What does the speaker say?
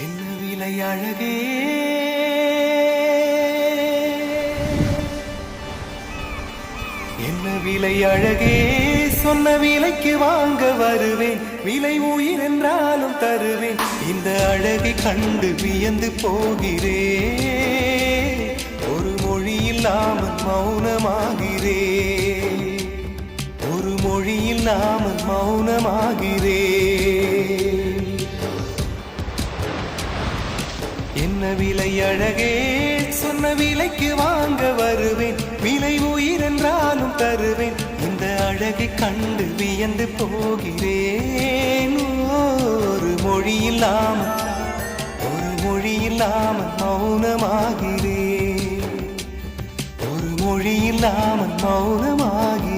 என்ன விலை அழகே, என்ன விலை அழகே, சொன்ன விலைக்கு வாங்க வருவேன். விலை உயிர் என்றாலும் தருவேன். இந்த அழகை கண்டு வியந்து போகிறேன். ஒரு மொழி இல்லாமல் மௌனமாகிறேன். ஒரு மொழி இல்லாமல் மௌனமாகிறேன். என்ன விலை அழகே, சொன்ன விலைக்கு வாங்க வருவேன். விலை உயிர் என்றாலும் தருவேன். இந்த அழகை கண்டு வியந்து போகிறேன். ஒரு மொழி இல்லாமல், ஒரு மொழி இல்லாமல் மௌனமாகிறேன். ஒரு மொழி இல்லாமல் மௌனமாகிறேன்.